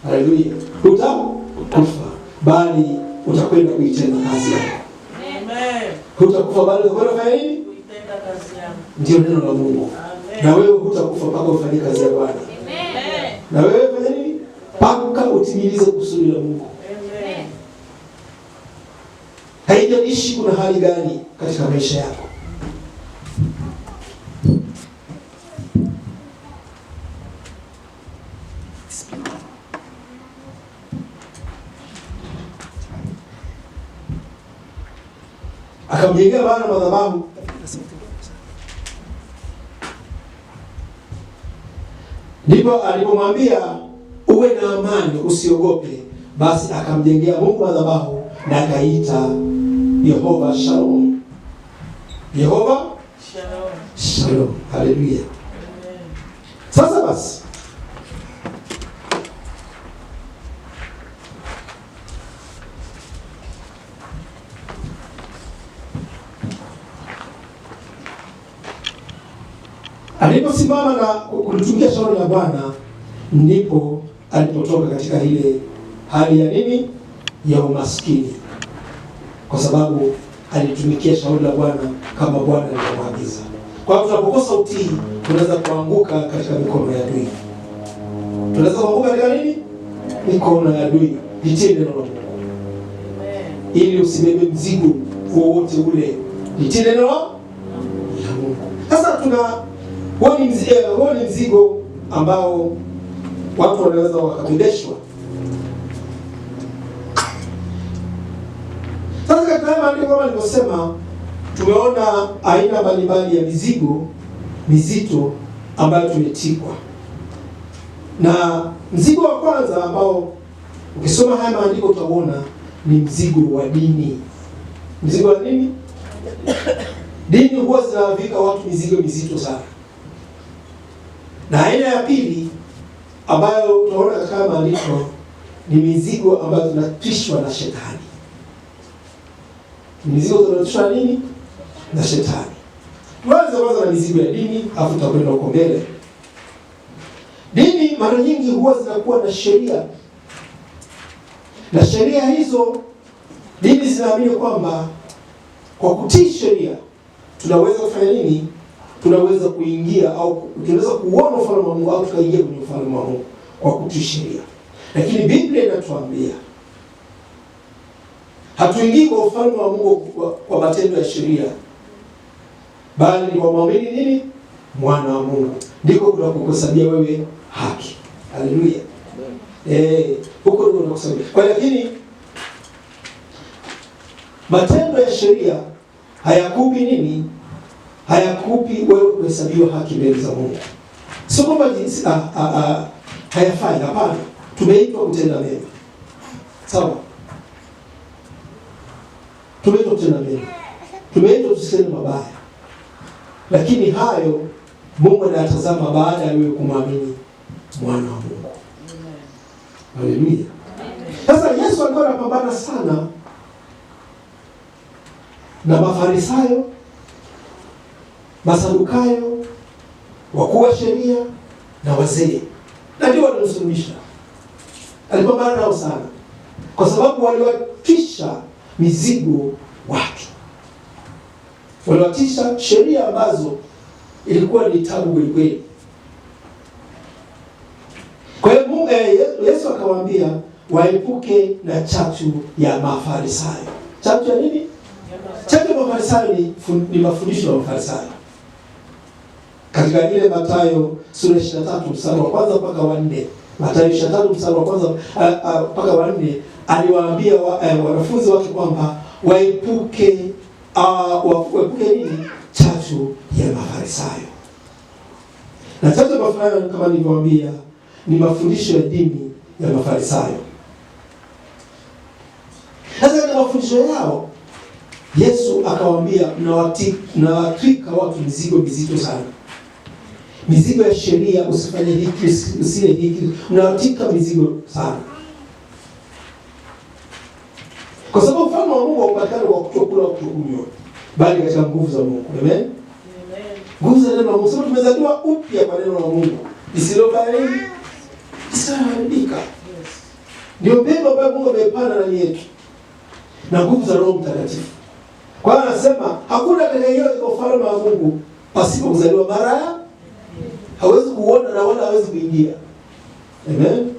Haleluya. Hutakufa bali utakwenda kuitenda kazi yako. Amen. Hutakufa bali utakwenda kufanya nini? Kuitenda kazi yako. Ndio neno la Mungu. Amen. Na wewe hutakufa mpaka ufanye kazi ya Bwana. Amen. Na wewe fanya nini? Mpaka utimilize kusudi la Mungu. Amen. Haijalishi kuna hali gani katika maisha yako. Akamjengea Bwana madhabahu. Ndipo alipomwambia uwe na amani, usiogope. Basi akamjengea Mungu madhabahu na akaita Yehova Shalom. Yehova Shalom. Shalom. Haleluya. Amen. Sasa basi, aliposimama na kulitumikia shauri la Bwana, ndipo alipotoka katika ile hali ya nini? Ya umaskini, kwa sababu alitumikia shauri la Bwana kama Bwana alivyomwagiza. Kwa hiyo tunapokosa utii, tunaweza kuanguka katika mikono ya adui. Tunaweza kuanguka katika nini? Mikono ya adui. Litie neno la Mungu. Amen. Ili usibebe mzigo wowote ule. Litie neno la Mungu. Sasa huo ni mzigo ambao watu wanaweza wakabebeshwa. Sasa katika maandiko kama nilivyosema, tumeona aina mbalimbali ya mizigo mizito ambayo tumetikwa. Na mzigo wa kwanza ambao ukisoma haya maandiko utaona ni mzigo wa dini. Mzigo wa nini? Dini huwa zinawavika watu mizigo mizito sana. Na aina ya pili ambayo tunaona katika maandiko ni mizigo ambayo tunatwishwa na shetani. Mizigo tunatwishwa nini? Na shetani. Tuanze kwanza na mizigo ya dini, afu tutakwenda huko mbele. Dini mara nyingi huwa zinakuwa na sheria. Na sheria hizo, dini zinaamini kwamba kwa kutii sheria tunaweza kufanya nini? Tunaweza kuingia au tunaweza kuona ufalme wa Mungu au tukaingia kwenye ufalme wa Mungu kwa kutii sheria. Lakini Biblia inatuambia hatuingii kwa ufalme wa Mungu kwa matendo ya sheria, bali ni kwa muamini nini? Mwana wa Mungu. Ndiko kunakuhesabia wewe haki. Haleluya. Huko ndio unakusabia. Kwa lakini matendo ya sheria hayakupi nini? Hayakupi wewe kuhesabiwa haki mbele za Mungu. Sio kwamba hayafai, hapana. Tumeitwa kutenda mema. Sawa? Tumeitwa kutenda mema. Tumeitwa tusitende mabaya. Lakini hayo Mungu anatazama baada ya wewe kumwamini mwana wa Mungu. Haleluya. Sasa Yesu alikuwa anapambana sana na Mafarisayo, Masadukayo, wakuu wa sheria na wazee. Na ndio walimsuluhisha. Alipambana nao sana kwa sababu waliwatisha mizigo watu. Waliwatisha sheria ambazo ilikuwa ni tabu kweli. Kwa hiyo Yesu akawaambia waepuke na chachu ya Mafarisayo. Chachu ya nini? Chachu ya Mafarisayo ni mafundisho ya Mafarisayo. Katika ile Mathayo sura 23 mstari wa kwanza mpaka wa 4. Mathayo 23 mstari wa kwanza mpaka wa 4 aliwaambia wanafunzi wake kwamba waepuke nini? Chachu ya Mafarisayo. Na chachu ya Mafarisayo kama nilivyowaambia ni mafundisho ya dini ya Mafarisayo. Sasa katika mafundisho yao Yesu akawaambia mnawatwika watu mizigo mizito sana. Mizigo ya sheria, usifanye hiki, usile hiki, mnawatwika mizigo sana. Kwa sababu ufalme wa Mungu haupatikani kwa kutokula au kutokunywa, bali katika nguvu za Mungu. Amen. Amen. Nguvu za neno la Mungu. Sasa tumezaliwa upya kwa neno la Mungu. Lisiloharibika. Yes. Ndio mbegu ambayo Mungu amepanda ndani yetu na nguvu za Roho Mtakatifu. Kwa hiyo anasema hakuna atakayeingia katika ufalme wa Mungu pasipo kuzaliwa mara ya hawezi kuona na wala hawezi kuingia. Amen.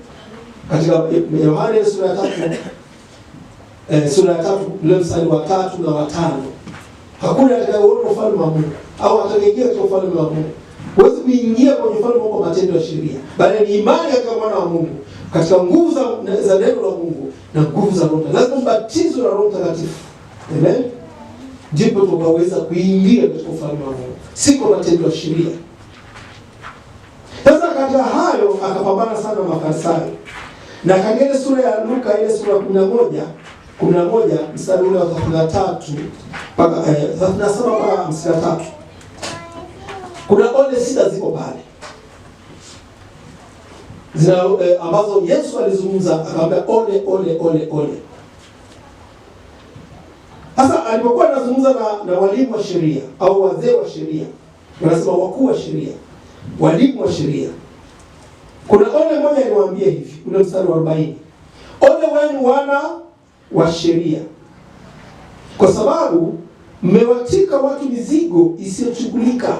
Katika Yohana sura ya 3 sura ya 3 ule mstari wa 3 na wa 5. Hakuna atakayeona ufalme wa Mungu au atakayeingia katika ufalme wa Mungu. Huwezi kuingia kwenye ufalme wa Mungu kwa matendo ya sheria, bali ni imani katika mwana wa Mungu, katika nguvu za neno la Mungu na nguvu za Roho. Lazima ubatizwe na Roho Mtakatifu. Amen. Ndipo tukaweza kuingia katika ufalme wa Mungu, si kwa matendo ya sheria. Sasa katika hayo akapambana sana na Mafarisayo. Na katika ile sura ya Luka ile sura ya 11 mstari ule wa 33 mpaka 37 mpaka 53. Kuna ole sita ziko pale. Zina ambazo Yesu alizungumza akamwambia ole. Sasa alipokuwa anazungumza na walimu wa sheria au wazee wa sheria, wanasema wakuu wa sheria, walimu wa sheria. Kuna ole moja aliwaambia hivi, ule mstari wa 40. Ole wenu wana wa sheria, kwa sababu mmewatika watu mizigo isiyochukulika.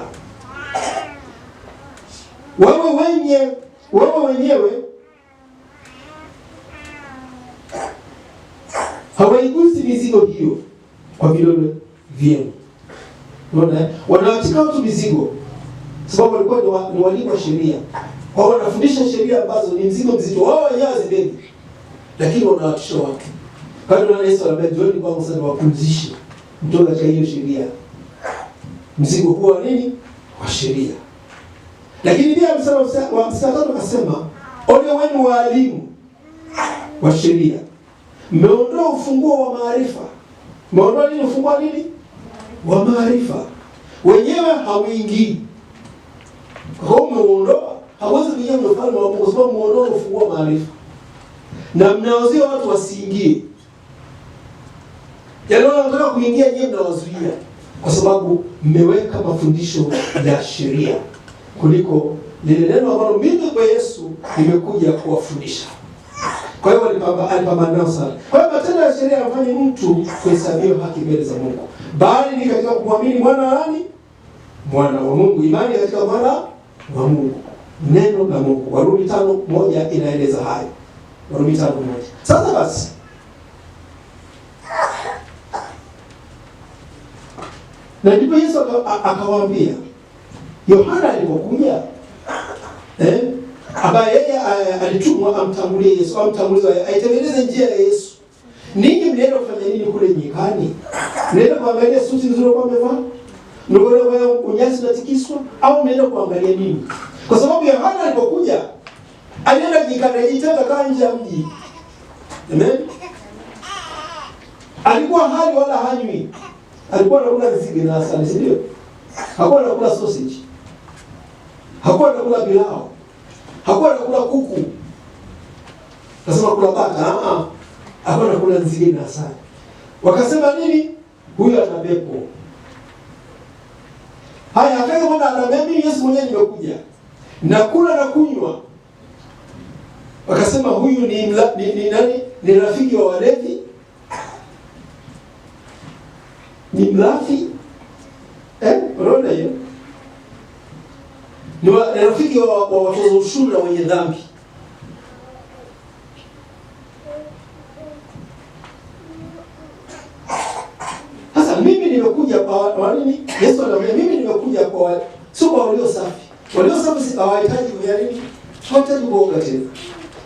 Wewe wenyewe hawaigusi mizigo hiyo kwa vidole vyenu. Unaona? Wanawatika watu mizigo sababu walikuwa ni walimu wa sheria. Wao wanafundisha sheria ambazo ni mzigo mzito. Wao wenyewe hazibebi, lakini wanawatisha watu. Kama Yesu anambia jioni kwangu sasa wapumzishe mtoka katika hiyo sheria. Mzigo huo nini? Wa sheria. Lakini pia mstari wa 3 akasema, ole wenu walimu wa sheria, mmeondoa ufunguo wa maarifa. Mmeondoa nini? Ufunguo nini? Wa maarifa. Wenyewe hauingii. Kwa hiyo mmeondoa, hawezi kuingia kwenye ufalme wa Mungu kwa sababu mmeondoa ufunguo wa maarifa. Na mnawazuia watu wasiingie. Yaani wanataka kuingia, nyinyi mnawazuia kwa sababu mmeweka mafundisho ya sheria kuliko lile neno ambalo mimi kwa Yesu nimekuja kuwafundisha. Kwa hiyo alipambana nao sana. Kwa hiyo matendo ya sheria yafanye mtu kuhesabiwa haki mbele za Mungu, bali ni katika kumwamini mwana wa nani? Mwana wa Mungu. Imani katika mwana wa Mungu, neno la Mungu. Warumi 5:1 inaeleza hayo. Warumi 5:1. Sasa basi, na ndipo Yesu akawaambia Yohana alipokuja, ambaye yeye alitumwa amtangulie Yesu, amtangulize aitengeneze njia ya Yesu. Ninyi mnaenda kufanya nini kule nyikani? Mnaenda kuangalia suti nzuri kwa amevaa? Mnaenda kwa unyasi unatikiswa au mnaenda kuangalia nini? Kwa sababu Yohana alipokuja alienda nyikani, ajitenga kama nje ya mji. Amen. Alikuwa hali wala hanywi. Alikuwa anakula nzige na asali, si ndio? Hakuwa anakula sausage. Hakuwa anakula pilau. Hakuwa anakula kuku. Nasema kula bata, hakuwa anakula nzige na asali. Wakasema nini? Huyu ana pepo. Haya, akaja kwamba anambia mimi Yesu mwenyewe nimekuja. Nakula na kunywa. Wakasema huyu ni nani? Ni rafiki wa walevi? Ni mlafi? Unaona hiyo? Ni rafiki wa watoza ushuru na wenye dhambi. Sasa mimi nimekuja kwa nini? Yesu anamwambia mimi nimekuja kwa sio kwa walio safi. Walio safi hawahitaji kufanya nini? Hawahitaji kuoga tena.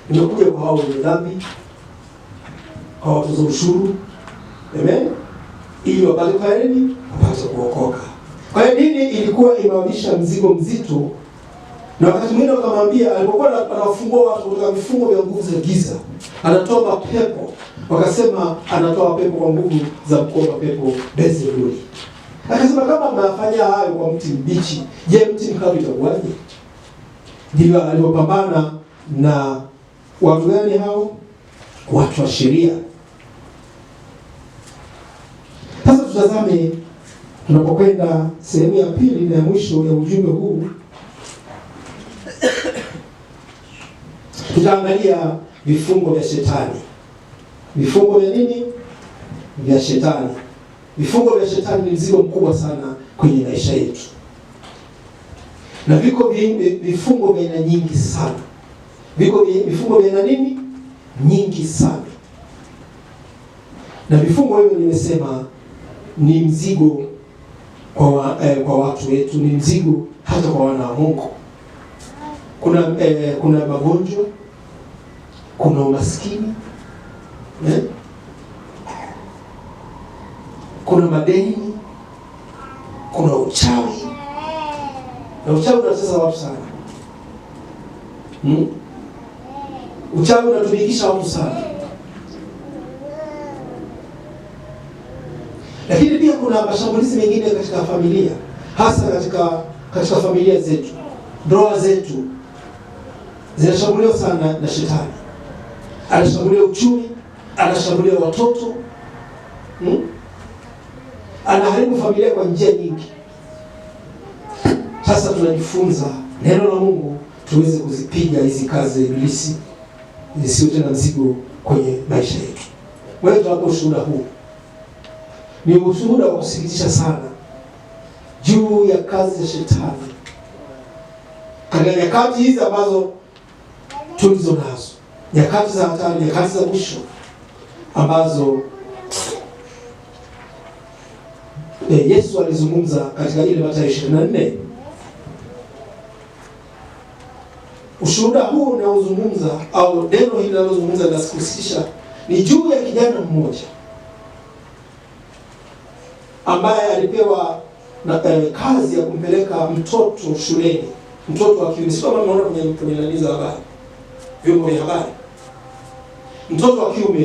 Nimekuja kwa hao wenye dhambi, kwa watoza ushuru. Amen. Ili wapate kufanya nini? Wapate kuokoka. Kwa hiyo dini ilikuwa imewabisha mzigo mzito, na wakati mwingine wakamwambia, alipokuwa anafungua watu kutoka vifungo vya nguvu za giza, anatoa mapepo. Wakasema anatoa pepo kwa nguvu za mkoba pepo Beelzebuli. Akasema kama mnafanya hayo kwa mti mbichi, je, mti mkavu itakuwaje? Ndivyo alipopambana na watu gani hao? Watu wa sheria. Sasa tutazame tunapokwenda sehemu ya pili na ya mwisho ya ujumbe huu. Tutaangalia vifungo vya shetani. Vifungo vya nini? Vya shetani. Vifungo vya shetani ni mzigo mkubwa sana kwenye maisha yetu, na viko vifungo vya aina nyingi sana. Viko vifungo vya aina nini? Nyingi sana. Na vifungo hivyo nimesema ni mzigo kwa watu wetu, ni mzigo hata kwa wana wa Mungu. Kuna magonjwa, kuna umaskini, kuna madeni, kuna uchawi. Na uchawi unatesa watu sana. Uchawi unatumikisha watu sana. Lakini pia kuna mashambulizi mengine katika familia, hasa katika familia zetu. Ndoa zetu zinashambuliwa sana na shetani. Anashambulia uchumi, anashambulia watoto, anaharibu familia kwa njia nyingi. Sasa tunajifunza neno la Mungu tuweze kuzipiga hizi kazi za ibilisi zisiwe tena mzigo kwenye maisha yetu. Wewe tunapo ushuhuda huu, ni ushuhuda wa kusikitisha sana juu ya kazi ya shetani katika nyakati hizi ambazo tulizo nazo, nyakati za hatari, nyakati za mwisho ambazo Yesu alizungumza katika ile Mathayo 24. Ushuhuda huu unaozungumza au neno hili linalozungumza na kusikitisha ni juu ya kijana mmoja ambaye alipewa kazi ya kumpeleka mtoto shuleni, mtoto wa kiume. Sio kama unaona kwenye nani za habari, vyombo vya habari, mtoto wa kiume